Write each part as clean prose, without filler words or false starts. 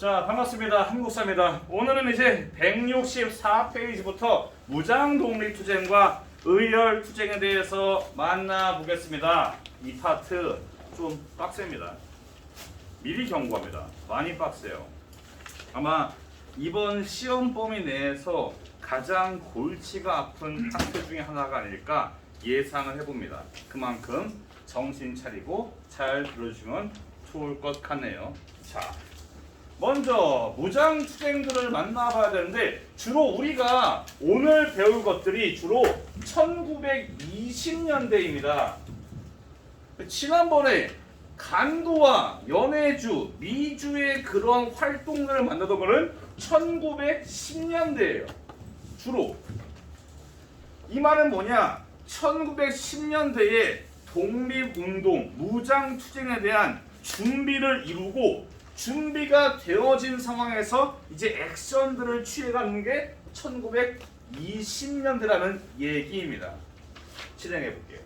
자, 반갑습니다. 한국사입니다. 오늘은 이제 164페이지부터 무장독립투쟁과 의열투쟁에 대해서 만나보겠습니다. 이 파트 좀 빡셉니다. 미리 경고합니다. 많이 빡세요. 아마 이번 시험 범위 내에서 가장 골치가 아픈 파트 중에 하나가 아닐까 예상을 해봅니다. 그만큼 정신 차리고 잘 들어주시면 좋을 것 같네요. 자, 먼저 무장투쟁들을 만나봐야 되는데 주로 우리가 오늘 배울 것들이 주로 1920년대입니다. 지난번에 간도와 연해주, 미주의 그런 활동들을 만나던 거는 1910년대예요. 주로. 이 말은 뭐냐? 1910년대에 독립운동, 무장투쟁에 대한 준비를 이루고 준비가 되어진 상황에서 이제 액션들을 취해가는 게 1920년대라는 얘기입니다. 진행해 볼게요.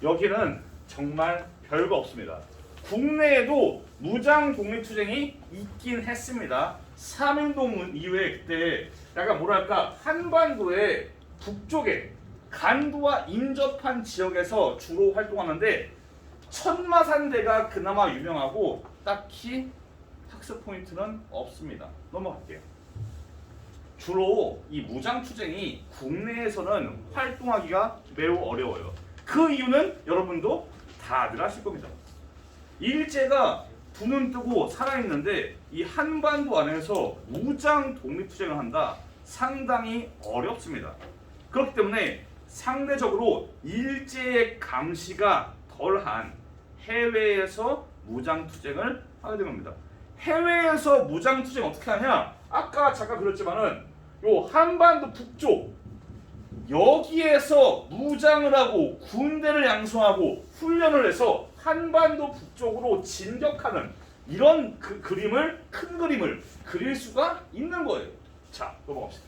여기는 정말 별거 없습니다. 국내에도 무장 독립투쟁이 있긴 했습니다. 3.1운동 이후에 그때 약간 뭐랄까 한반도의 북쪽에 간도와 인접한 지역에서 주로 활동하는데 천마산대가 그나마 유명하고 딱히 학습 포인트는 없습니다. 넘어갈게요. 주로 이 무장투쟁이 국내에서는 활동하기가 매우 어려워요. 그 이유는 여러분도 다들 아실 겁니다. 일제가 두 눈 뜨고 살아있는데 이 한반도 안에서 무장 독립투쟁을 한다? 상당히 어렵습니다. 그렇기 때문에 상대적으로 일제의 감시가 덜한 해외에서 무장투쟁을 하게 된 겁니다. 해외에서 무장투쟁 어떻게 하냐? 아까 잠깐 그랬지만은 요 한반도 북쪽 여기에서 무장을 하고 군대를 양성하고 훈련을 해서 한반도 북쪽으로 진격하는 이런 큰 그림을 그릴 수가 있는 거예요. 자, 넘어갑시다.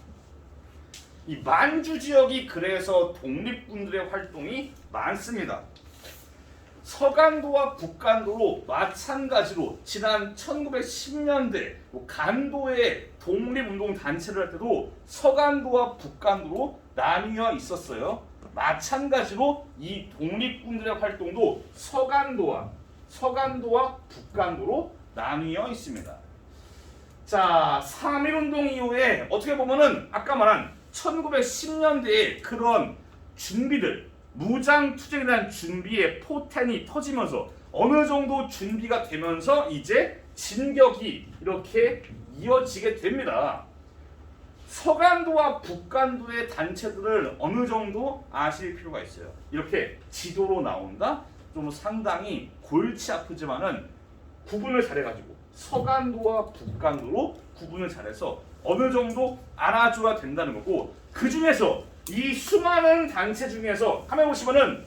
이 만주 지역이 그래서 독립군들의 활동이 많습니다. 서간도와 북간도로 마찬가지로 지난 1910년대 간도의 독립운동 단체를 할 때도 서간도와 북간도로 나뉘어 있었어요. 마찬가지로 이 독립군들의 활동도 서간도와 북간도로 나뉘어 있습니다. 자, 3.1운동 이후에 어떻게 보면은 아까 말한 1910년대의 그런 준비들 무장투쟁에 대한 준비의 포텐이 터지면서 어느 정도 준비가 되면서 이제 진격이 이렇게 이어지게 됩니다. 서간도와 북간도의 단체들을 어느 정도 아실 필요가 있어요. 이렇게 지도로 나온다? 좀 상당히 골치 아프지만은 구분을 잘해가지고 서간도와 북간도로 구분을 잘해서 어느 정도 알아줘야 된다는 거고 그 중에서 이 수많은 단체 중에서 한번 보시면은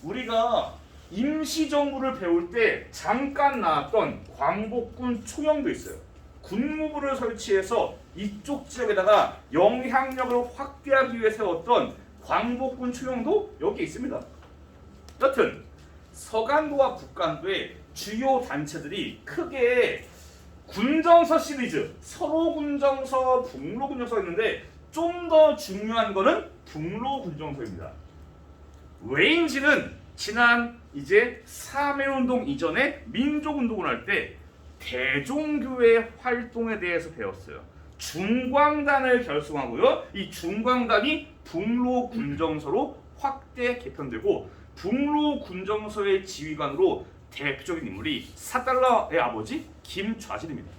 우리가 임시정부를 배울 때 잠깐 나왔던 광복군 초영도 있어요. 군무부를 설치해서 이쪽 지역에다가 영향력을 확대하기 위해 세웠던 광복군 초영도 여기 있습니다. 여튼 서간도와 북간도의 주요 단체들이 크게 군정서 시리즈 서로 군정서, 북로 군정서가 있는데 좀 더 중요한 거는 북로 군정서입니다. 왜인지는 지난 이제 3.1운동 이전에 민족운동을 할 때 대종교의 활동에 대해서 배웠어요. 중광단을 결성하고요. 이 중광단이 북로 군정서로 확대 개편되고 북로 군정서의 지휘관으로 대표적인 인물이 4달러의 아버지 김좌진입니다.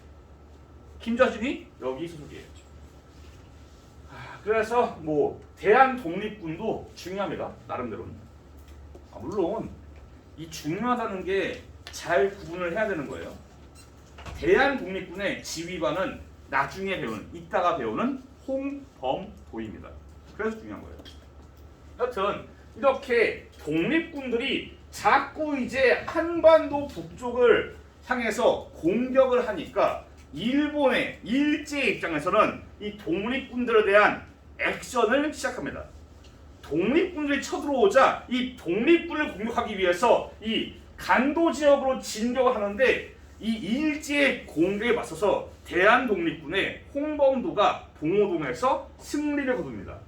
김좌진이 여기 소속이에요. 그래서 뭐 대한독립군도 중요합니다. 나름대로는. 물론 이 중요하다는 게 잘 구분을 해야 되는 거예요. 대한독립군의 지휘관은 나중에 배우는, 이따가 배우는 홍범도입니다. 그래서 중요한 거예요. 여튼 이렇게 독립군들이 자꾸 이제 한반도 북쪽을 향해서 공격을 하니까 일본의 일제 입장에서는 이 독립군들에 대한 액션을 시작합니다. 독립군들이 쳐들어오자 이 독립군을 공격하기 위해서 이 간도 지역으로 진격을 하는데 이 일제 공격에 맞서서 대한독립군의 홍범도가 봉오동에서 승리를 거둡니다.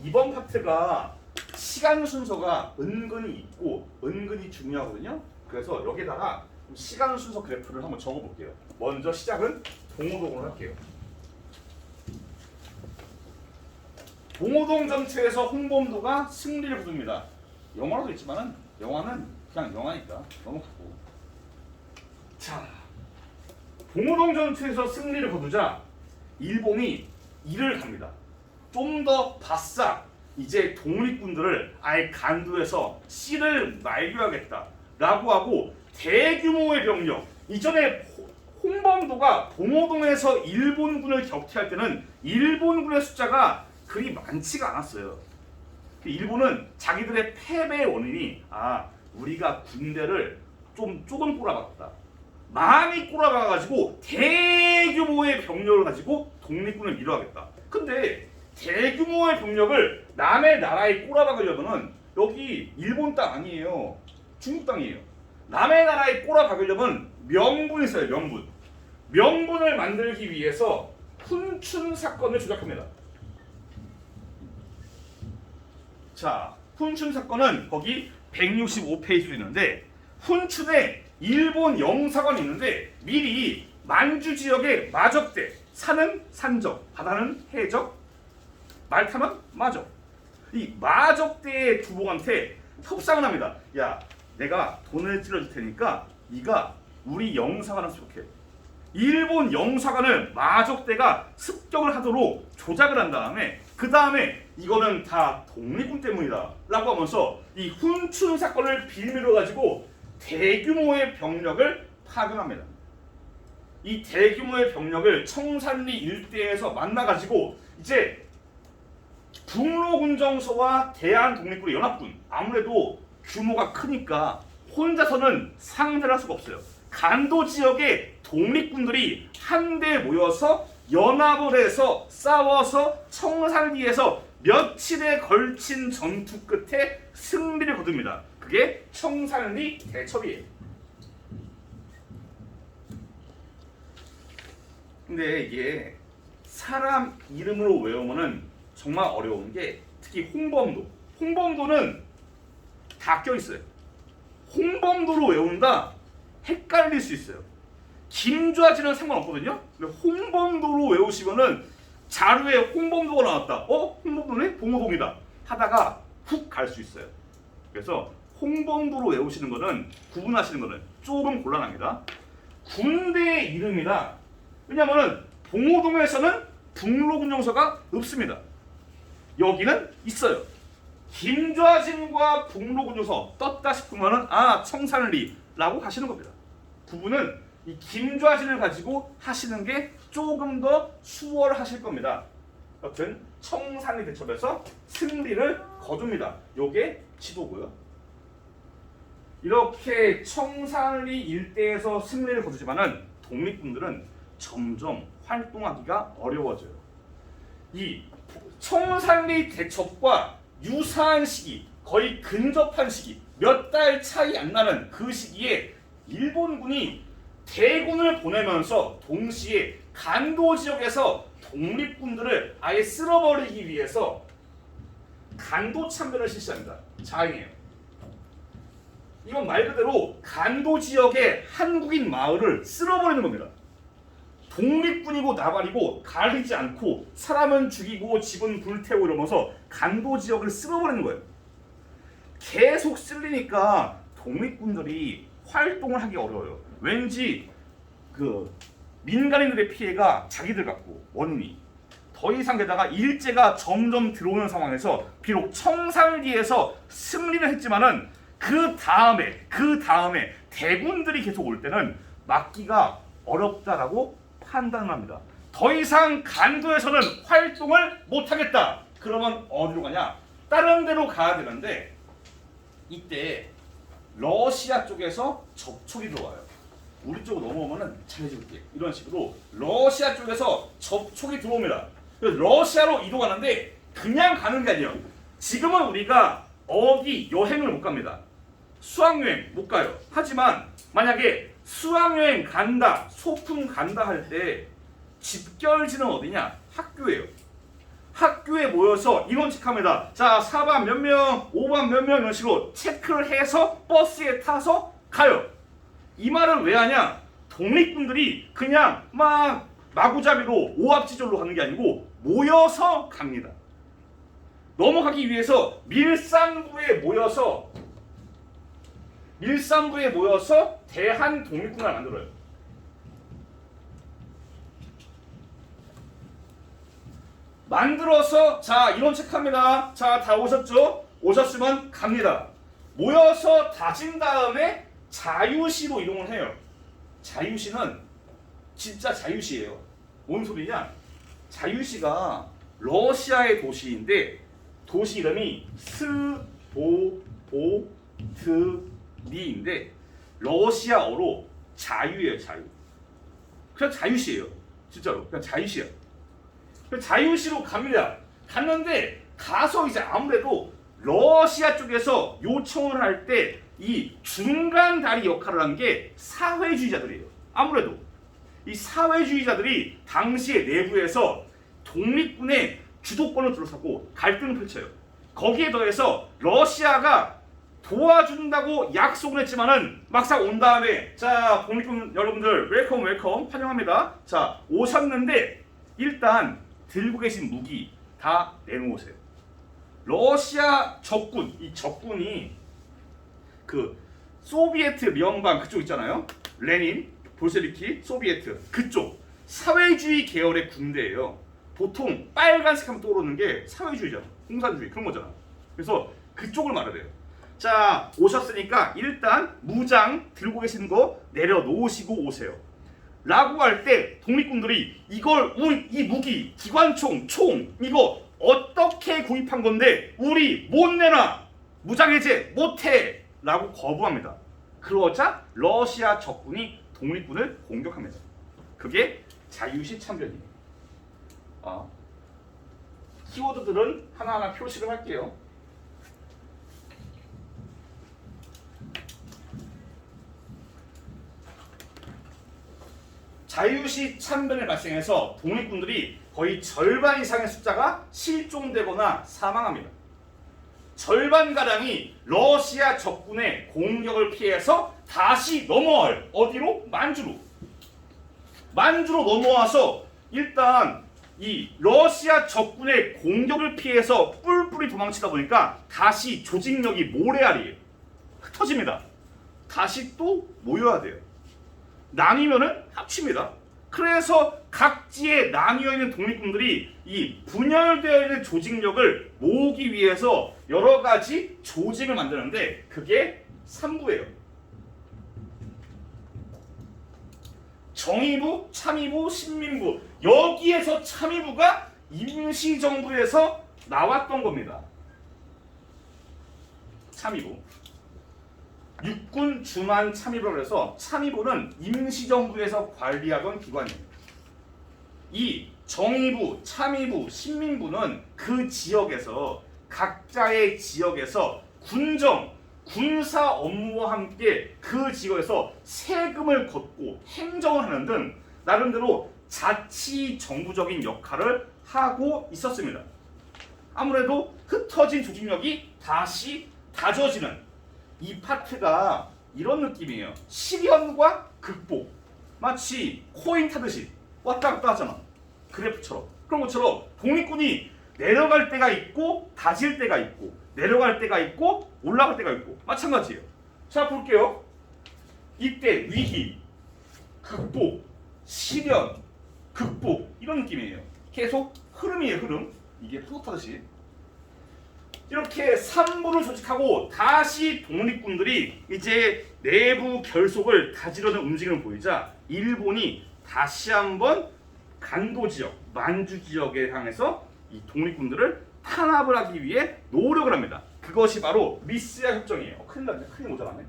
이번 파트가 시간 순서가 은근히 있고 은근히 중요하거든요. 그래서 여기다가 시간 순서 그래프를 한번 적어볼게요. 먼저 시작은 봉오동으로 할게요. 봉오동 전투에서 홍범도가 승리를 거둡니다. 영화로도 있지만은 영화는 그냥 영화니까 넘어가고. 자, 봉오동 전투에서 승리를 거두자 일본이 이를 갑니다. 좀 더 바싹 이제 독립군들을 아예 간두해서 씨를 말려야겠다라고 하고 대규모의 병력, 이전에 홍범도가 봉오동에서 일본군을 격퇴할 때는 일본군의 숫자가 그리 많지가 않았어요. 일본은 자기들의 패배의 원인이 우리가 군대를 조금 꼬라박았다, 많이 꼬라박아가지고 대규모의 병력을 가지고 독립군을 밀어야겠다. 근데 대규모의 병력을 남의 나라에 꼬라박으려면 여기 일본 땅 아니에요. 중국 땅이에요. 남의 나라에 꼬라박으려면 명분이 있어요. 명분을 만들기 위해서 훈춘 사건을 조작합니다. 자, 훈춘 사건은 거기 165페이지로 있는데, 훈춘에 일본 영사관이 있는데 미리 만주 지역의 마적대, 산은 산적, 바다는 해적, 말 타면 마적, 이 마적대의 두목한테 협상을 합니다. 야, 내가 돈을 찔러줄 테니까 네가 우리 영사관을 습격해. 일본 영사관을 마적대가 습격을 하도록 조작을 한 다음에 그 다음에 이거는 다 독립군 때문이다 라고 하면서 이 훈춘 사건을 빌미로 가지고 대규모의 병력을 파견합니다. 이 대규모의 병력을 청산리 일대에서 만나가지고 이제 북로군정서와 대한독립군의 연합군, 아무래도 규모가 크니까 혼자서는 상대를 할 수가 없어요. 간도 지역의 독립군들이 한데 모여서 연합을 해서 싸워서 청산리에서 며칠에 걸친 전투 끝에 승리를 거둡니다. 그게 청산리 대첩이에요. 근데 이게 사람 이름으로 외우면은 정말 어려운 게 특히 홍범도는 다 껴있어요. 홍범도로 외운다 헷갈릴 수 있어요. 김좌진은 상관없거든요. 근데 홍범도로 외우시면은 자료에 홍범도가 나왔다. 홍범도네? 봉오동이다 하다가 훅 갈 수 있어요. 그래서 홍범도로 외우시는 거는, 구분하시는 거는 조금 곤란합니다. 군대의 이름이라, 왜냐면은 봉오동에서는 북로군정서가 없습니다. 여기는 있어요. 김좌진과 북로군정서 떴다 싶으면은 청산리라고 하시는 겁니다. 구분은 이 김좌진을 가지고 하시는 게 조금 더 수월하실 겁니다. 여튼 청산리 대첩에서 승리를 거둡니다. 요게 지도고요. 이렇게 청산리 일대에서 승리를 거두지만은 독립군들은 점점 활동하기가 어려워져요. 이 청산리 대첩과 유사한 시기, 거의 근접한 시기, 몇 달 차이 안 나는 그 시기에 일본군이 대군을 보내면서 동시에 간도 지역에서 독립군들을 아예 쓸어버리기 위해서 간도 참변을 실시합니다. 자행해요. 이건 말 그대로 간도 지역의 한국인 마을을 쓸어버리는 겁니다. 독립군이고 나발이고 가리지 않고 사람은 죽이고 집은 불태우고 이러면서 간도 지역을 쓸어버리는 거예요. 계속 쓸리니까 독립군들이 활동을 하기 어려워요. 왠지 그 민간인들의 피해가 자기들 같고 원인이 더 이상, 게다가 일제가 점점 들어오는 상황에서 비록 청산리에서 승리를 했지만은 그 다음에 대군들이 계속 올 때는 막기가 어렵다라고 판단을 합니다. 더 이상 간도에서는 활동을 못하겠다. 그러면 어디로 가냐? 다른 데로 가야 되는데 이때 러시아 쪽에서 접촉이 들어와요. 우리 쪽으로 넘어오면은 잘해줄게. 이런 식으로 러시아 쪽에서 접촉이 들어옵니다. 그래서 러시아로 이동하는데 그냥 가는 게 아니에요. 지금은 우리가 어디 여행을 못 갑니다. 수학여행 못 가요. 하지만 만약에 수학여행 간다, 소풍 간다 할 때 집결지는 어디냐? 학교예요. 학교에 모여서 인원 체크합니다. 자, 4반 몇 명, 5반 몇 명 이런 식으로 체크를 해서 버스에 타서 가요. 이 말을 왜 하냐? 독립군들이 그냥 막 마구잡이로 오합지졸로 가는 게 아니고 모여서 갑니다. 넘어가기 위해서 밀산부에 모여서 대한 독립군을 만들어요. 만들어서 자 인원 체크합니다. 자 다 오셨죠? 오셨으면 갑니다. 모여서 다진 다음에 자유시로 이동을 해요. 자유시는 진짜 자유시예요. 뭔 소리냐? 자유시가 러시아의 도시인데 도시 이름이 스보보드니인데 러시아어로 자유예요. 자유. 그냥 자유시예요. 진짜로 그냥 자유시야. 자유시로 갑니다. 갔는데 가서 이제 아무래도 러시아 쪽에서 요청을 할 때 이 중간 다리 역할을 한 게 사회주의자들이에요. 아무래도 이 사회주의자들이 당시에 내부에서 독립군의 주도권을 둘러싸고 갈등을 펼쳐요. 거기에 더해서 러시아가 도와준다고 약속을 했지만은 막상 온 다음에 자 독립군 여러분들 웰컴 환영합니다. 자 오셨는데 일단 들고 계신 무기 다 내놓으세요. 러시아 적군, 이 적군이 그 소비에트 명방 그쪽 있잖아요. 레닌, 볼셰비키, 소비에트 그쪽 사회주의 계열의 군대예요. 보통 빨간색 하면 떠오르는 게 사회주의잖아. 공산주의 그런 거잖아. 그래서 그쪽을 말해야 돼요. 자 오셨으니까 일단 무장 들고 계신 거 내려놓으시고 오세요. 라고 할 때 독립군들이 이걸 우리 이 무기, 기관총, 총 이거 어떻게 구입한 건데 우리 못 내놔 무장해제 못해 라고 거부합니다. 그러자 러시아 적군이 독립군을 공격합니다. 그게 자유시 참전이에요. 키워드들은 하나하나 표시를 할게요. 자유시 참변이 발생해서 독립군들이 거의 절반 이상의 숫자가 실종되거나 사망합니다. 절반가량이 러시아 적군의 공격을 피해서 다시 넘어와요. 어디로? 만주로. 만주로 넘어와서 일단 이 러시아 적군의 공격을 피해서 뿔뿔이 도망치다 보니까 다시 조직력이 모래알이에요. 흩어집니다. 다시 또 모여야 돼요. 나뉘면은 합칩니다. 그래서 각지에 나뉘어 있는 독립군들이 이 분열되어 있는 조직력을 모으기 위해서 여러 가지 조직을 만드는데 그게 3부예요. 정의부, 참의부, 신민부. 여기에서 참의부가 임시정부에서 나왔던 겁니다. 참의부. 육군 주만 참의부라고 해서 참의부는 임시정부에서 관리하던 기관이에요. 이 정의부, 참의부, 신민부는 그 지역에서 각자의 지역에서 군정, 군사 업무와 함께 그 지역에서 세금을 걷고 행정을 하는 등 나름대로 자치 정부적인 역할을 하고 있었습니다. 아무래도 흩어진 조직력이 다시 다져지는 이 파트가 이런 느낌이에요. 실현과 극복. 마치 코인 타듯이 왔다 갔다 하잖아. 그래프처럼. 그런 것처럼 독립군이 내려갈 때가 있고 다질 때가 있고 내려갈 때가 있고 올라갈 때가 있고 마찬가지예요. 자 볼게요. 이때 위기, 극복, 실현, 극복 이런 느낌이에요. 계속 흐름이에요. 흐름. 이게 파도 타듯이. 이렇게 3부를 조직하고 다시 독립군들이 이제 내부 결속을 다지려는 움직임을 보이자 일본이 다시 한번 간도 지역, 만주 지역에 향해서 이 독립군들을 탄압을 하기 위해 노력을 합니다. 그것이 바로 미스야 협정이에요. 큰일 났네. 큰일 모자라네.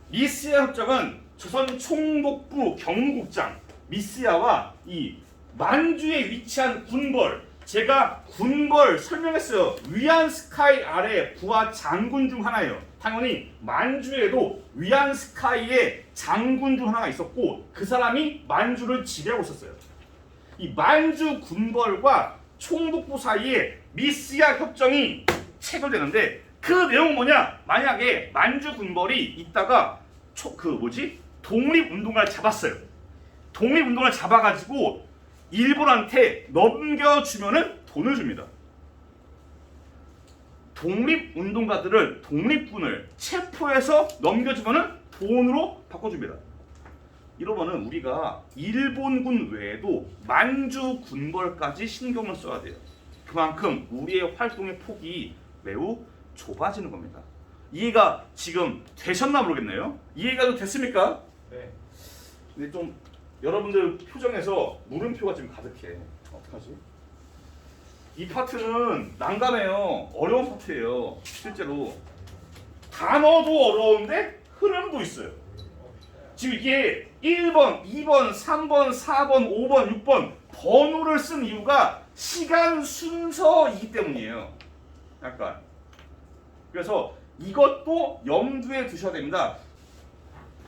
미스야 협정은 조선 총독부 경무국장 미스야와 이 만주에 위치한 군벌 제가 군벌 설명했어요. 위안스카이 아래 부하 장군 중 하나예요. 당연히 만주에도 위안스카이의 장군 중 하나가 있었고 그 사람이 만주를 지배하고 있었어요. 이 만주 군벌과 총독부 사이에 미스야 협정이 체결되는데 그 내용은 뭐냐? 만약에 만주 군벌이 있다가 독립운동가를 잡았어요. 독립운동가를 잡아가지고 일본한테 넘겨주면은 돈을 줍니다. 독립운동가들을 독립군을 체포해서 넘겨주면은 돈으로 바꿔줍니다. 이러면은 우리가 일본군 외에도 만주 군벌까지 신경을 써야 돼요. 그만큼 우리의 활동의 폭이 매우 좁아지는 겁니다. 이해가 지금 되셨나 모르겠네요. 이해가 좀 됐습니까? 네. 근데 좀 여러분들 표정에서 물음표가 지금 가득해. 어떡하지? 이 파트는 난감해요. 어려운 파트예요. 실제로 단어도 어려운데 흐름도 있어요. 지금 이게 1번, 2번, 3번, 4번, 5번, 6번 번호를 쓴 이유가 시간 순서이기 때문이에요. 약간. 그래서 이것도 염두에 두셔야 됩니다.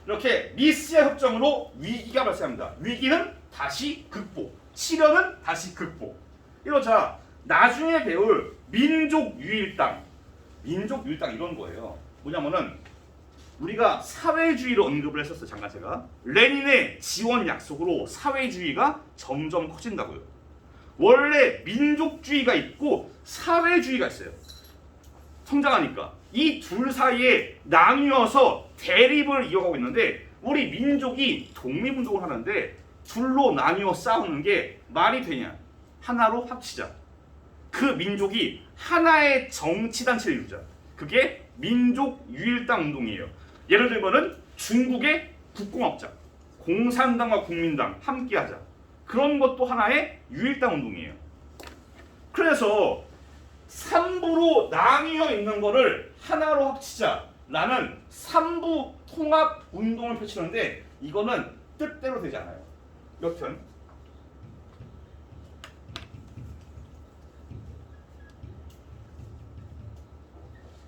이렇게 미스야 협정으로 위기가 발생합니다. 위기는 다시 극복, 치료는 다시 극복. 이러자 나중에 배울 민족 유일당 이런 거예요. 뭐냐면은 우리가 사회주의를 언급을 했었어요. 잠깐 제가 레닌의 지원 약속으로 사회주의가 점점 커진다고요. 원래 민족주의가 있고 사회주의가 있어요. 성장하니까 이 둘 사이에 나뉘어서 대립을 이어가고 있는데 우리 민족이 독립운동을 하는데 둘로 나뉘어 싸우는 게 말이 되냐? 하나로 합치자. 그 민족이 하나의 정치단체를 이루자. 그게 민족 유일당 운동이에요. 예를 들면은 중국의 국공업자, 공산당과 국민당 함께하자. 그런 것도 하나의 유일당 운동이에요. 그래서 3부로 나뉘어 있는 거를 하나로 합치자라는 3부 통합 운동을 펼치는데 이거는 뜻대로 되지 않아요. 여튼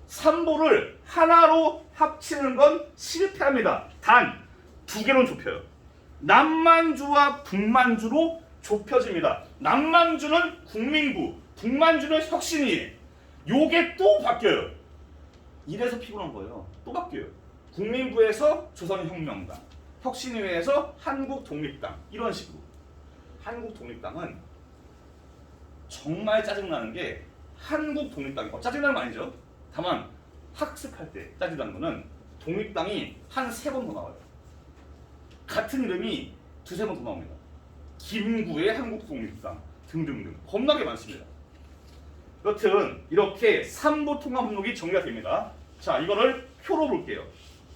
삼부를 하나로 합치는 건 실패합니다. 단 두 개로 좁혀요. 남만주와 북만주로 좁혀집니다. 남만주는 국민부, 북만주는 혁신이. 요게 또 바뀌어요. 이래서 피곤한 거예요. 또 바뀌어요. 국민부에서 조선혁명당, 혁신위에서 한국독립당 이런 식으로. 한국독립당은 정말 짜증나는 게 한국독립당이 짜증나는 거 아니죠? 다만 학습할 때 짜증나는 거는 독립당이 한 3번 더 나와요. 같은 이름이 2-3번 더 나옵니다. 김구의 한국독립당 등등등 겁나게 많습니다. 여튼 이렇게 3부 통합운동이 정리가 됩니다. 자, 이거를 표로 볼게요.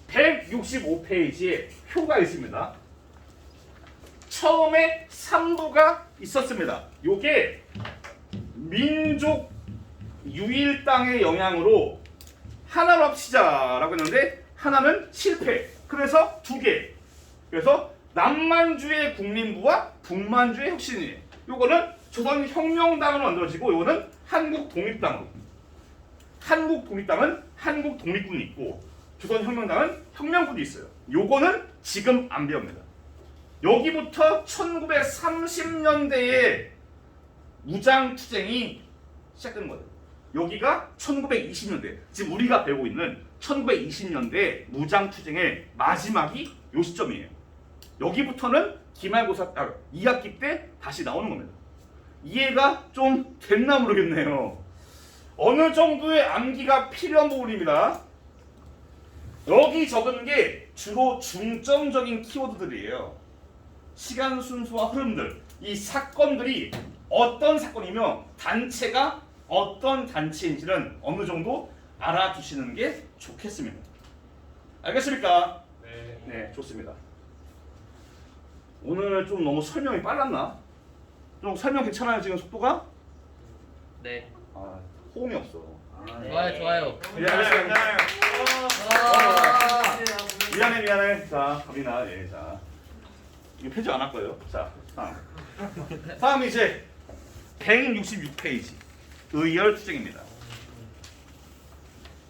165페이지에 표가 있습니다. 처음에 3부가 있었습니다. 요게 민족 유일당의 영향으로 하나로 합치자라고 했는데 하나는 실패. 그래서 2개. 그래서 남만주의 국민부와 북만주의 혁신이. 요거는 조선혁명당으로 만들어지고 요거는 한국독립당으로. 한국독립당은 한국독립군이 있고 조선혁명당은 혁명군이 있어요. 요거는 지금 안 배웁니다. 여기부터 1930년대에 무장투쟁이 시작된 거예요. 여기가 1920년대, 지금 우리가 배우고 있는 1920년대 무장투쟁의 마지막이 요 시점이에요. 여기부터는 기말고사 2학기 때 다시 나오는 겁니다. 이해가 좀 됐나 모르겠네요. 어느 정도의 암기가 필요한 부분입니다. 여기 적은 게 주로 중점적인 키워드들이에요. 시간 순서와 흐름들, 이 사건들이 어떤 사건이며 단체가 어떤 단체인지는 어느 정도 알아두시는 게 좋겠습니다. 알겠습니까? 네. 네, 좋습니다. 오늘 좀 너무 설명이 빨랐나? 좀 설명 괜찮아요 지금 속도가? 네. 아, 호응이 없어. 좋아요, 좋아요. 미안해. 자, 갑니다. 예, 자. 이거 표지 안 할 거예요. 자, 다음 이제 166페이지 의열투쟁입니다.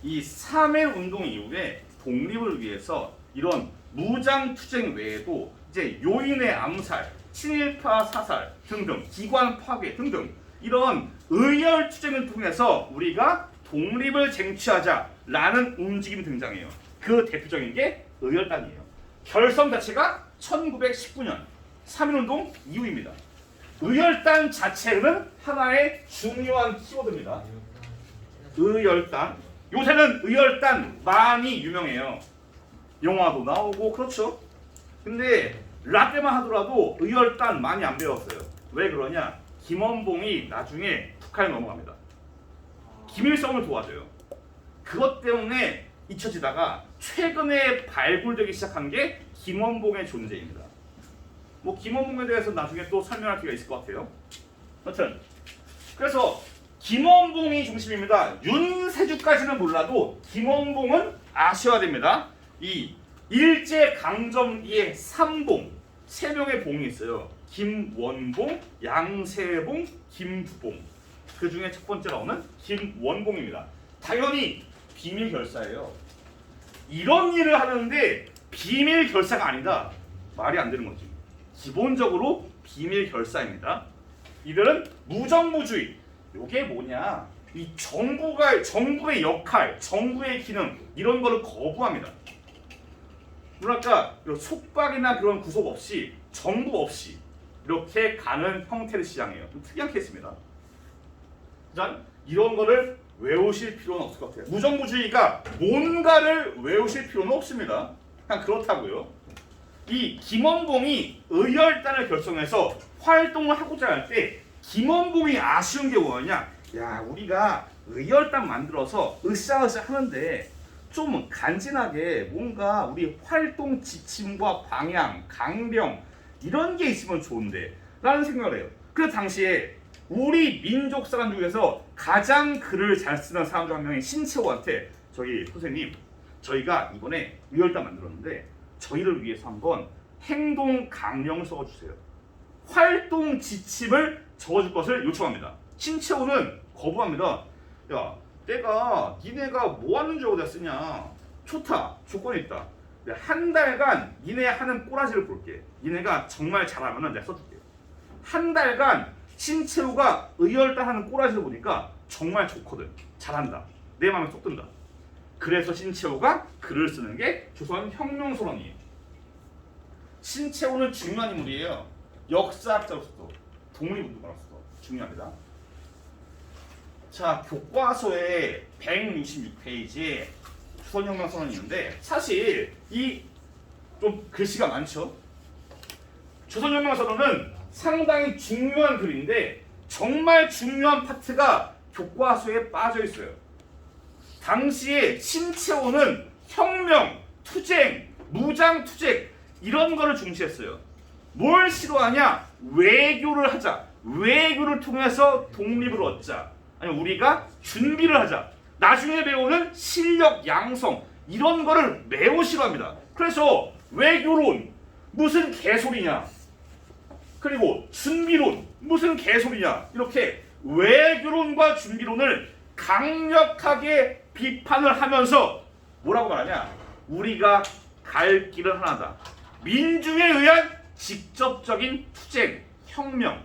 이 3.1 운동 이후에 독립을 위해서 이런 무장투쟁 외에도 이제 요인의 암살, 친일파 사살 등등, 기관 파괴 등등 이런 의열투쟁을 통해서 우리가 독립을 쟁취하자라는 움직임이 등장해요. 그 대표적인 게 의열단이에요. 결성 자체가 1919년 3.1운동 이후입니다. 의열단 자체는 하나의 중요한 키워드입니다. 의열단. 요새는 의열단 많이 유명해요. 영화도 나오고 그렇죠. 근데 라떼만 하더라도 의열단 많이 안 배웠어요. 왜 그러냐? 김원봉이 나중에 북한에 넘어갑니다. 김일성을 도와줘요. 그것 때문에 잊혀지다가 최근에 발굴되기 시작한 게 김원봉의 존재입니다. 뭐 김원봉에 대해서 나중에 또 설명할 기회가 있을 것 같아요. 아무튼 그래서 김원봉이 중심입니다. 윤세주까지는 몰라도 김원봉은 아셔야 됩니다. 이 일제강점기의 3봉, 3명의 봉이 있어요. 김원봉, 양세봉, 김두봉. 그 중에 첫 번째 나오는 김원봉입니다. 당연히 비밀 결사예요. 이런 일을 하는데 비밀 결사가 아니다. 말이 안 되는 거지. 기본적으로 비밀 결사입니다. 이들은 무정부주의. 이게 뭐냐? 이 정부의 역할, 정부의 기능 이런 거를 거부합니다. 뭐랄까 속박이나 그런 구속 없이 정부 없이 이렇게 가는 형태를 시장해요. 좀 특이한 케이스입니다. 일단 이런 거를 외우실 필요는 없을 것 같아요. 무정부주의가 뭔가를 외우실 필요는 없습니다. 그냥 그렇다고요. 이 김원봉이 의열단을 결성해서 활동을 하고자 할 때 김원봉이 아쉬운 게 뭐냐? 야, 우리가 의열단 만들어서 으쌰으쌰 하는데 좀 간지나게 뭔가 우리 활동 지침과 방향, 강령 이런 게 있으면 좋은데 라는 생각을 해요. 그 당시에 우리 민족 사람 중에서 가장 글을 잘 쓰는 사람 중 한 명인 신채호한테 저희 선생님, 저희가 이번에 의열단 만들었는데 저희를 위해서 한번 행동 강령을 써주세요. 활동 지침을 적어줄 것을 요청합니다. 신채호는 거부합니다. 야, 내가 니네가 뭐 하는 줄 알고 내가 쓰냐. 좋다. 조건이 있다. 한 달간 니네 하는 꼬라지를 볼게. 니네가 정말 잘하면 내가 써줄게. 한 달간 신채호가 의열단 하는 꼬라지를 보니까 정말 좋거든. 잘한다. 내 마음에 쏙 든다. 그래서 신채호가 글을 쓰는 게 조선혁명선언이에요. 신채호는 중요한 인물이에요. 역사학자로서도 독립운동가로서도 중요합니다. 자, 교과서에 166페이지에 조선혁명선언이 있는데 사실 이 좀 글씨가 많죠. 조선혁명선언은 상당히 중요한 글인데 정말 중요한 파트가 교과서에 빠져 있어요. 당시에 신채호는 혁명, 투쟁, 무장투쟁 이런 거를 중시했어요. 뭘 싫어하냐? 외교를 하자. 외교를 통해서 독립을 얻자. 아니 우리가 준비를 하자. 나중에 배우는 실력 양성 이런 거를 매우 싫어합니다. 그래서 외교론 무슨 개소리냐? 그리고 준비론 무슨 개소리냐? 이렇게 외교론과 준비론을 강력하게 비판을 하면서 뭐라고 말하냐? 우리가 갈 길은 하나다. 민중에 의한 직접적인 투쟁, 혁명.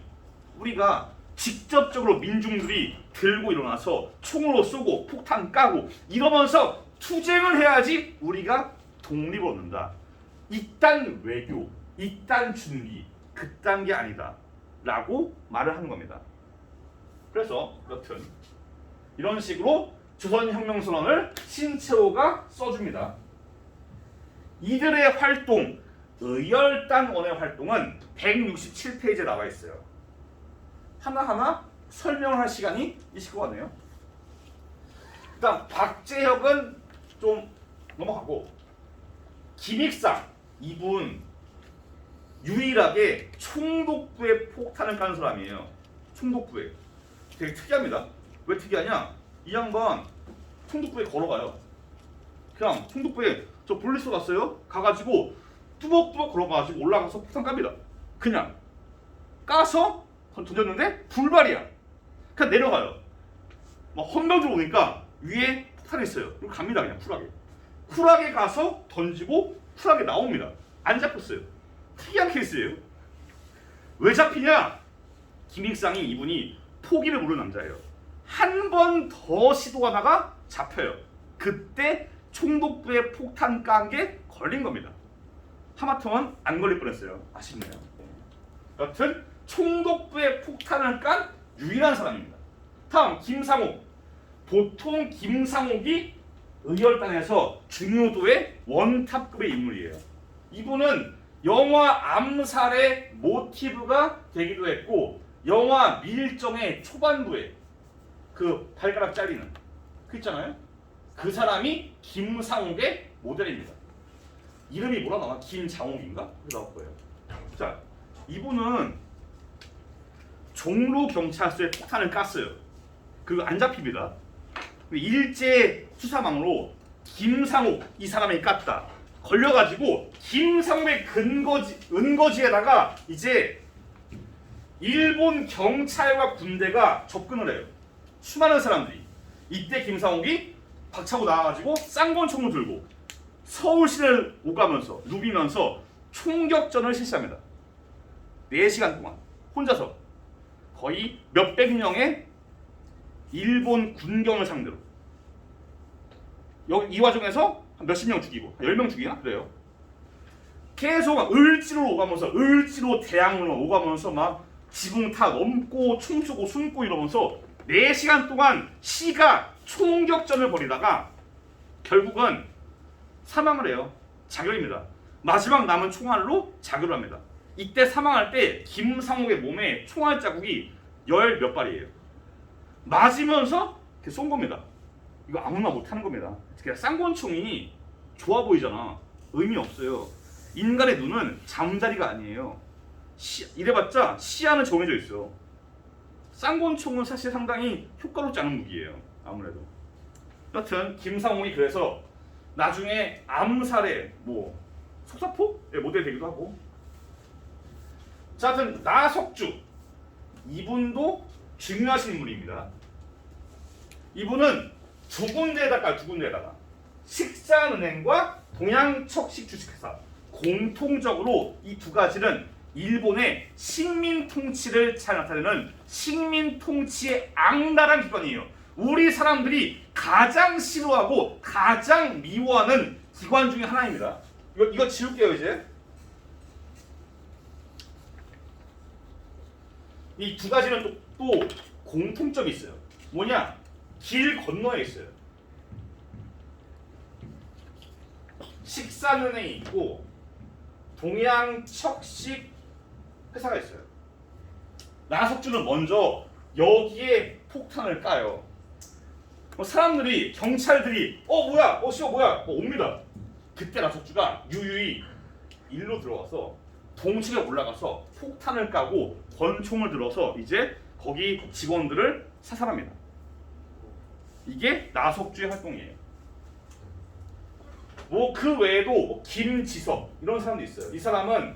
우리가 직접적으로 민중들이 들고 일어나서 총으로 쏘고 폭탄 까고 이러면서 투쟁을 해야지 우리가 독립을 얻는다. 이딴 외교, 이딴 준비, 그딴 게 아니다. 라고 말을 하는 겁니다. 그래서 여튼 이런 식으로 조선혁명선언을 신채호가 써줍니다. 이들의 활동, 의열단원의 활동은 167페이지에 나와 있어요. 하나하나 설명을 할 시간이 있을 것 같네요. 일단 박재혁은 좀 넘어가고 김익상 이분 유일하게 총독부에 폭탄을 깐 사람이에요. 총독부에. 되게 특이합니다. 왜 특이하냐? 이 양반 총독부에 걸어가요. 그냥 총독부에 저 분리소 갔어요. 가가지고 뚜벅뚜벅 걸어가가지고 올라가서 폭탄 깝니다. 그냥 까서 던졌는데 불발이야. 그냥 내려가요. 막 헌병들 오니까 위에 폭탄이 있어요. 그리고 갑니다. 그냥 쿨하게. 쿨하게 가서 던지고 쿨하게 나옵니다. 안 잡혔어요. 특이한 케이스예요. 왜 잡히냐? 김익상이 이분이 포기를 모르는 남자예요. 한 번 더 시도하다가 잡혀요. 그때 총독부에 폭탄 깐 게 걸린 겁니다. 하마터면 안 걸릴 뻔했어요. 아쉽네요. 여튼 총독부에 폭탄을 깐 유일한 사람입니다. 다음 김상옥. 보통 김상옥이 의열단에서 중요도의 원탑급의 인물이에요. 이분은 영화 암살의 모티브가 되기도 했고 영화 밀정의 초반부에 그 발가락 잘리는 그 있잖아요. 그 사람이 김상옥의 모델입니다. 이름이 뭐라 나와? 김장옥인가? 그게 나올 거예요. 자, 이분은 종로 경찰서에 폭탄을 깠어요. 그리고 안 잡힙니다. 일제 수사망으로 김상옥 이 사람이 깠다. 걸려가지고 김상옥의 은거지에다가 이제 일본 경찰과 군대가 접근을 해요. 수많은 사람들이. 이때 김상옥이 박차고 나와가지고 쌍권총을 들고 서울시를 오가면서 누비면서 총격전을 실시합니다. 4시간 동안 혼자서 거의 몇백 명의 일본 군경을 상대로 이 와중에서 한 몇십 명 죽이고 10명 죽이나? 그래요. 계속 을지로 오가면서 을지로 대학로 오가면서 막 지붕 다 넘고 총 쏘고 숨고 이러면서 4시간 동안 시가 총격전을 벌이다가 결국은 사망을 해요. 자결입니다. 마지막 남은 총알로 자결을 합니다. 이때 사망할 때 김상옥의 몸에 총알 자국이 10몇 발이에요. 맞으면서 이렇게 쏜 겁니다. 이거 아무나 못하는 겁니다. 그냥 쌍권총이 좋아 보이잖아. 의미 없어요. 인간의 눈은 잠자리가 아니에요. 이래봤자 시야는 정해져 있어. 쌍권총은 사실 상당히 효과롭지 않은 무기예요. 아무래도. 여튼 김상옥이 그래서 나중에 암살의 속사포의 모델이 되기도 하고. 자, 하여튼 나석주 이분도 중요하신 인물입니다. 이분은 두 군데에다가 식산은행과 동양척식 주식회사 공통적으로 이 두 가지는 일본의 식민 통치를 잘 나타내는 식민 통치의 악랄한 기관이에요. 우리 사람들이 가장 싫어하고 가장 미워하는 기관 중에 하나입니다. 이거 지울게요 이제. 이 두 가지는 또 공통점이 있어요. 뭐냐? 길 건너에 있어요. 식산은행이 있고 동양척식 회사가 있어요. 나석주는 먼저 여기에 폭탄을 까요. 사람들이 경찰들이 뭐야 뭐야 옵니다. 그때 나석주가 유유히 일로 들어와서 동층에 올라가서 폭탄을 까고 권총을 들어서 이제 거기 직원들을 사살합니다. 이게 나석주의 활동이에요. 그 외에도 김지석 이런 사람도 있어요. 이 사람은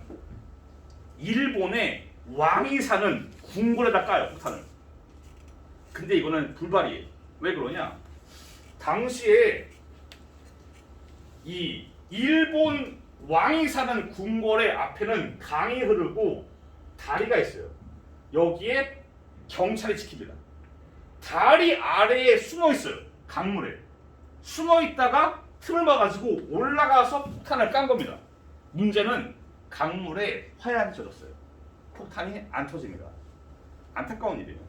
일본의 왕이 사는 궁궐에다 까요 폭탄을. 근데 이거는 불발이에요. 왜 그러냐? 당시에 이 일본 왕이 사는 궁궐의 앞에는 강이 흐르고 다리가 있어요. 여기에 경찰이 지킵니다. 다리 아래에 숨어 있어요. 강물에 숨어 있다가 틈을 봐가지고 올라가서 폭탄을 깐 겁니다. 문제는 강물에 화약이 젖었어요. 폭탄이 안 터집니다. 안타까운 일이에요.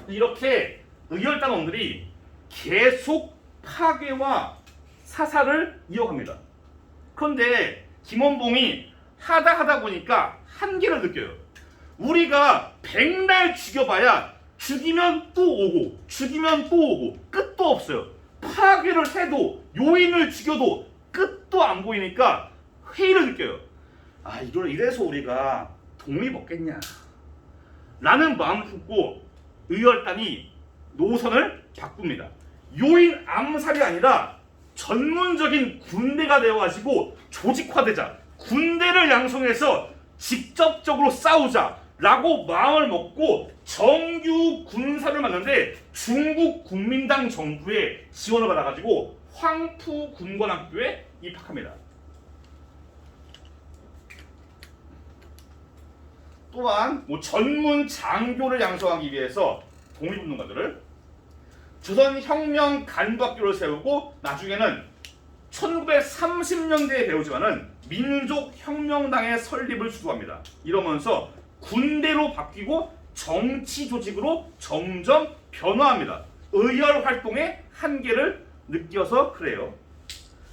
이렇게 의열단원들이 계속 파괴와 사살을 이어갑니다. 그런데 김원봉이 하다 보니까 한계를 느껴요. 우리가 백날 죽여봐야 죽이면 또 오고 죽이면 또 오고 끝도 없어요. 파괴를 해도 요인을 죽여도 끝도 안 보이니까 회의를 느껴요. 이래서 우리가 독립 없겠냐 라는 마음을 품고 의열단이 노선을 바꿉니다. 요인 암살이 아니라 전문적인 군대가 되어가지고 조직화되자, 군대를 양성해서 직접적으로 싸우자, 라고 마음을 먹고 정규 군사를 맞는데 중국 국민당 정부에 지원을 받아가지고 황푸 군관학교에 입학합니다. 또한 전문 장교를 양성하기 위해서 독립운동가들을 조선혁명 간부학교를 세우고 나중에는 1930년대에 배우지만은 민족혁명당의 설립을 주도합니다. 이러면서 군대로 바뀌고 정치 조직으로 점점 변화합니다. 의열 활동의 한계를 느껴서 그래요.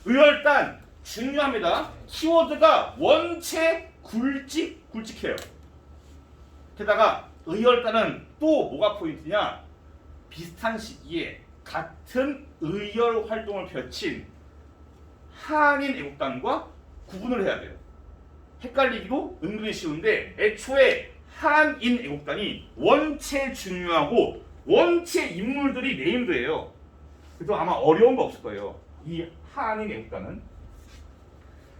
의열단 중요합니다. 키워드가 원체 굵직굵직해요. 게다가 의열단은 또 뭐가 포인트냐? 비슷한 시기에 같은 의열 활동을 펼친 한인 애국단과 구분을 해야 돼요. 헷갈리기도 은근히 쉬운데 애초에 한인 애국단이 원체 중요하고 원체 인물들이 네임드예요. 그래서 아마 어려운 거 없을 거예요. 이 한인 애국단은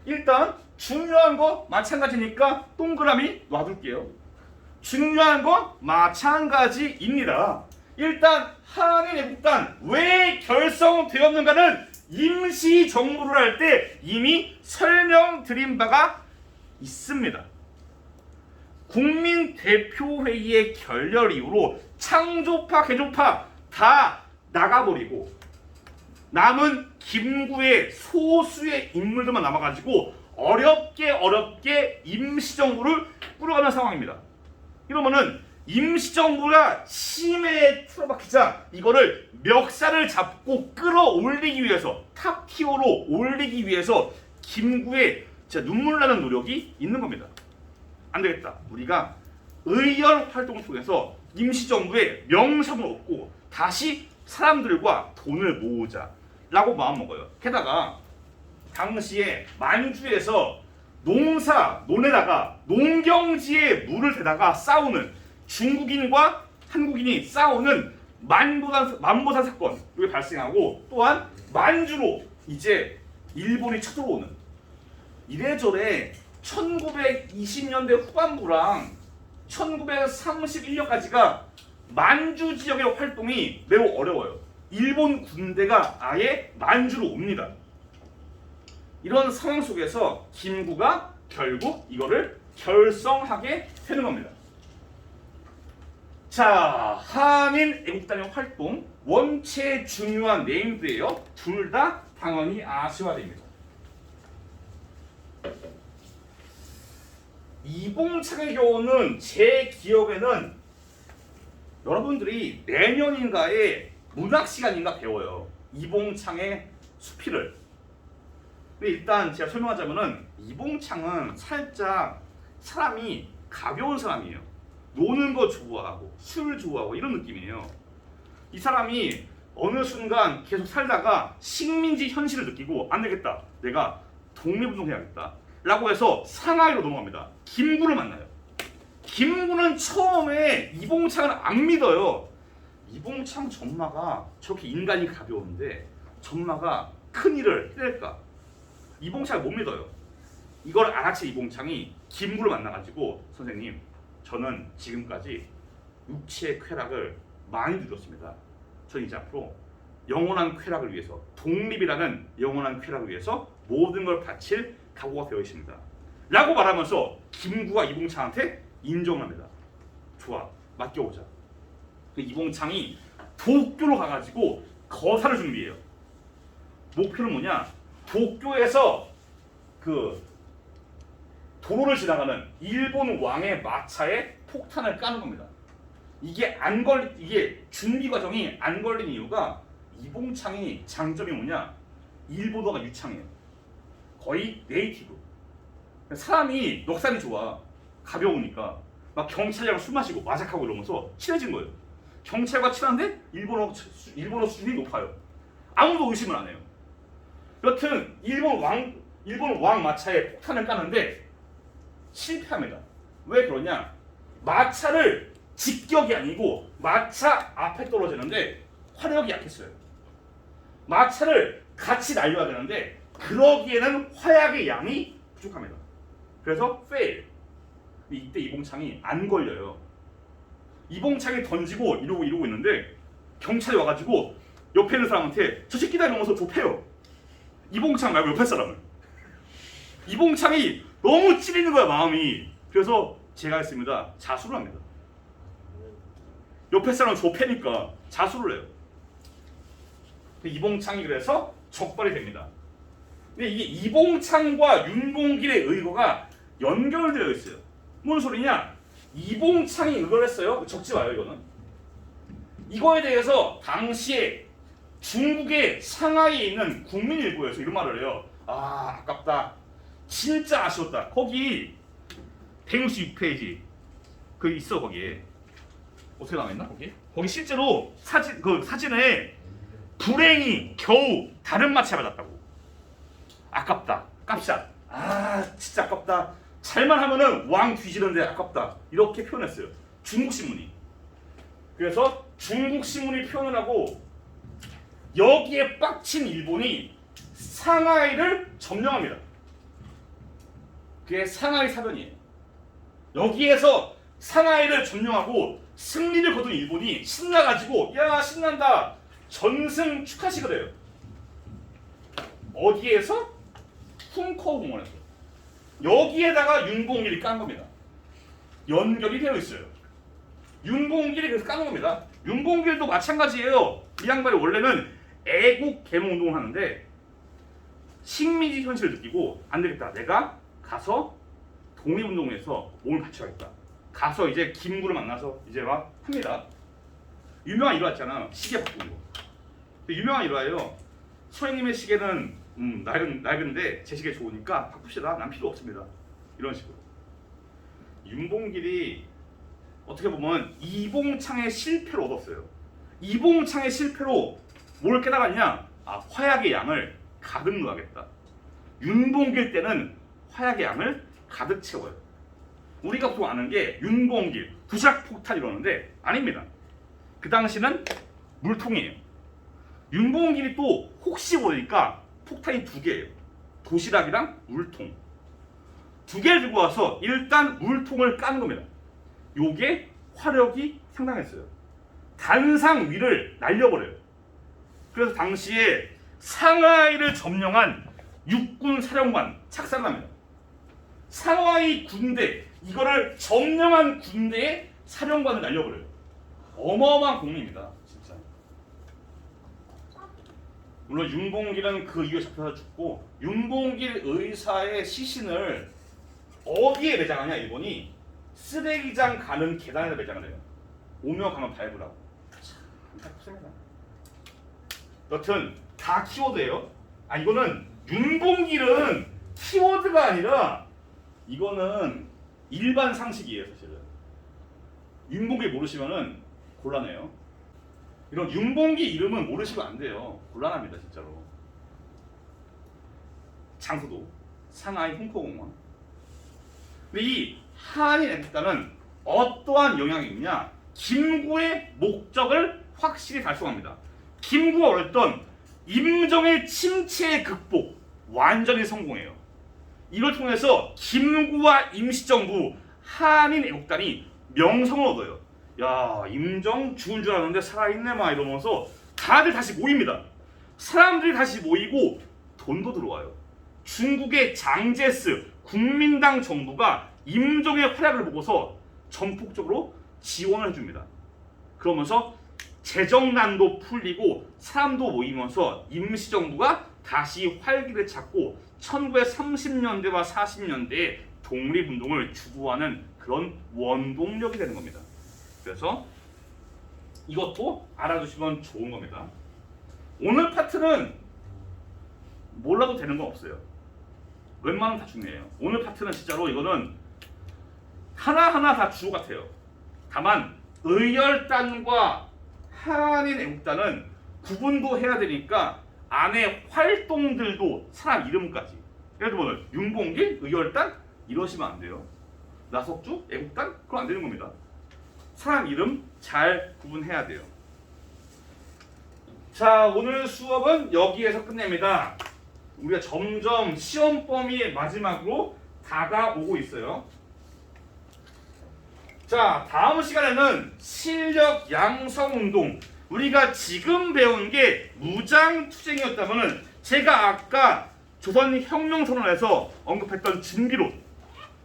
일단 중요한 거 마찬가지니까 동그라미 놔둘게요. 중요한 건 마찬가지입니다. 일단 한인 애국단 왜 결성되었는가는 임시정부를 할 때 이미 설명드린 바가 있습니다. 국민대표회의의 결렬 이후로 창조파, 개조파 다 나가버리고 남은 김구의 소수의 인물들만 남아가지고 어렵게 임시정부를 꾸려가는 상황입니다. 이러면은 임시정부가 심해에 틀어박히자 이거를 멱살을 잡고 끌어올리기 위해서 탑티어로 올리기 위해서 김구의 진짜 눈물 나는 노력이 있는 겁니다. 안 되겠다. 우리가 의열 활동을 통해서 임시정부의 명성을 얻고 다시 사람들과 돈을 모으자라고 마음먹어요. 게다가 당시에 만주에서 논에다가 농경지에 물을 대다가 싸우는 중국인과 한국인이 싸우는 만보산 사건 이게 발생하고 또한 만주로 이제 일본이 쳐들어오는 이래저래 1920년대 후반부랑 1931년까지가 만주 지역의 활동이 매우 어려워요. 일본 군대가 아예 만주로 옵니다. 이런 상황 속에서 김구가 결국 이거를 결성하게 되는 겁니다. 자, 한인 애국단의 활동 원체 중요한 네임드예요. 둘 다 당연히 아시아입니다. 이봉창의 경우는 제 기억에는 여러분들이 내년인가에 문학 시간인가 배워요. 이봉창의 수필을. 근데 일단 제가 설명하자면은 이봉창은 살짝 사람이 가벼운 사람이에요. 노는 거 좋아하고 술 좋아하고 이런 느낌이에요. 이 사람이 어느 순간 계속 살다가 식민지 현실을 느끼고 안 되겠다. 내가 독립운동 해야겠다. 라고 해서 상하이로 넘어갑니다. 김구를 만나요. 김구는 처음에 이봉창을 안 믿어요. 이봉창 전마가 저렇게 인간이 가벼운데 전마가 큰 일을 해낼까? 이봉창을 못 믿어요. 이걸 알아채 이봉창이 김구를 만나가지고 선생님 저는 지금까지 육체의 쾌락을 많이 누렸습니다. 저는 이제 앞으로 영원한 쾌락을 위해서 독립이라는 영원한 쾌락을 위해서 모든 걸 바칠 각오가 되어 있습니다. 라고 말하면서 김구가 이봉창한테 인정합니다. 좋아, 맡겨오자. 이봉창이 도쿄로 가가지고 거사를 준비해요. 목표는 뭐냐? 도쿄에서 그 도로를 지나가는 일본 왕의 마차에 폭탄을 까는 겁니다. 이게 준비 과정이 안 걸린 이유가 이봉창이 장점이 뭐냐? 일본어가 유창해요. 거의 네이티브. 사람이 넉살이 좋아. 가벼우니까 막 경찰이랑 술 마시고 마작하고 이러면서 친해진 거예요. 경찰과 친한데 일본어 수준이 높아요. 아무도 의심을 안 해요. 여튼 일본 왕 마차에 폭탄을 까는데 실패합니다. 왜 그러냐? 마차를 직격이 아니고 마차 앞에 떨어지는데 화력이 약했어요. 마차를 같이 날려야 되는데 그러기에는 화약의 양이 부족합니다. 그래서 fail. 이때 이봉창이 안 걸려요. 이봉창이 던지고 이러고 있는데 경찰이 와가지고 옆에 있는 사람한테 저 새끼다 이러면서 좁혀요. 이봉창 말고 옆에 사람을. 이봉창이 너무 찌르는 거야 마음이. 그래서 제가 했습니다. 자수를 합니다. 옆에 사람을 좁혀니까 자수를 해요. 이봉창이 그래서 적발이 됩니다. 근데 이게 이봉창과 윤봉길의 의거가 연결되어 있어요. 뭔 소리냐? 이봉창이 의거를 했어요. 적지 마요 이거는. 이거에 대해서 당시에 중국의 상하이에 있는 국민일보에서 이런 말을 해요. 아 아깝다. 진짜 아쉬웠다. 거기 166페이지 그 있어 거기에. 어떻게 나와있나 거기? 거기 실제로 사진에 불행히 겨우 다른 마차에 맞았다고. 아깝다. 깝샷. 아 진짜 아깝다. 잘만 하면은 왕 뒤지는데 아깝다. 이렇게 표현했어요. 중국 신문이. 그래서 중국 신문이 표현을 하고 여기에 빡친 일본이 상하이를 점령합니다. 그게 상하이 사변이에요. 여기에서 상하이를 점령하고 승리를 거둔 일본이 신나가지고 야 신난다 전승 축하식을 해요. 어디에서? 쿵커우 공원에서. 여기에다가 윤봉길이 깐 겁니다. 연결이 되어 있어요. 윤봉길이 그래서 까는 겁니다. 윤봉길도 마찬가지예요. 이 양반이 원래는 애국 계몽 운동을 하는데 식민지 현실을 느끼고 안 되겠다. 내가 가서 독립운동에서 몸을 바쳐야겠다. 가서 이제 김구를 만나서 이제 막 합니다. 유명한 일화 있잖아. 시계 바꾸는 거. 유명한 일화예요. 선생님의 시계는 낡은데 제 시계 좋으니까 바꿉시다. 난 필요 없습니다. 이런 식으로. 윤봉길이 어떻게 보면 이봉창의 실패를 얻었어요. 이봉창의 실패로 뭘 깨달았냐? 아 화약의 양을 가득 넣어야겠다. 윤봉길 때는 화약의 양을 가득 채워요. 우리가 보통 아는 게 윤봉길, 부착폭탄 이러는데 아닙니다. 그 당시는 물통이에요. 윤봉길이 또 혹시 모르니까 폭탄이 2개예요. 도시락이랑 물통. 2개를 들고 와서 일단 물통을 까는 겁니다. 요게 화력이 상당했어요. 단상 위를 날려버려요. 그래서 당시에 상하이를 점령한 육군 사령관 착살납니다. 상하이 군대, 이거를 점령한 군대의 사령관을 날려버려요. 어마어마한 공리입니다. 진짜. 물론 윤봉길은 그 이후에 잡혀서 죽고 윤봉길 의사의 시신을 어디에 매장하냐 일본이? 쓰레기장 가는 계단에다 매장을 해요. 오며 가면 밟으라고. 참 안타깝습니다. 여튼 다 키워드예요. 아 이거는 윤봉길은 키워드가 아니라 이거는 일반 상식이에요 사실은. 윤봉길 모르시면은 곤란해요. 이런 윤봉길 이름은 모르시면 안 돼요. 곤란합니다 진짜로. 장소도 상하이 홍콩공원. 근데 이 한인 애국단은 어떠한 영향이 있냐? 김구의 목적을 확실히 달성합니다. 김구가 원했던 임정의 침체의 극복 완전히 성공해요. 이걸 통해서 김구와 임시정부 한인 애국단이 명성을 얻어요. 야 임정 죽은 줄 알았는데 살아있네 막 이러면서 다들 다시 모입니다. 사람들이 다시 모이고 돈도 들어와요. 중국의 장제스 국민당 정부가 임종의 활약을 보고서 전폭적으로 지원을 해줍니다. 그러면서 재정난도 풀리고 사람도 모이면서 임시정부가 다시 활기를 찾고 1930년대와 40년대에 독립운동을 주도하는 그런 원동력이 되는 겁니다. 그래서 이것도 알아두시면 좋은 겁니다. 오늘 파트는 몰라도 되는 건 없어요. 웬만하면 다 중요해요. 오늘 파트는 진짜로 이거는 하나하나 다 주어 같아요. 다만 의열단과 한인 애국단은 구분도 해야 되니까 안에 활동들도 사람 이름까지. 예를 들면 윤봉길, 의열단 이러시면 안 돼요. 나석주, 애국단 그건 안 되는 겁니다. 사람 이름 잘 구분해야 돼요. 자 오늘 수업은 여기에서 끝냅니다. 우리가 점점 시험 범위의 마지막으로 다가오고 있어요. 자, 다음 시간에는 실력 양성 운동. 우리가 지금 배운 게 무장투쟁이었다면은 제가 아까 조선혁명선언에서 언급했던 준비론,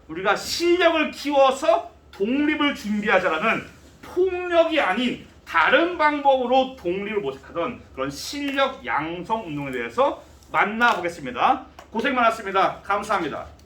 우리가 실력을 키워서 독립을 준비하자라는 폭력이 아닌 다른 방법으로 독립을 모색하던 그런 실력 양성 운동에 대해서 만나보겠습니다. 고생 많았습니다. 감사합니다.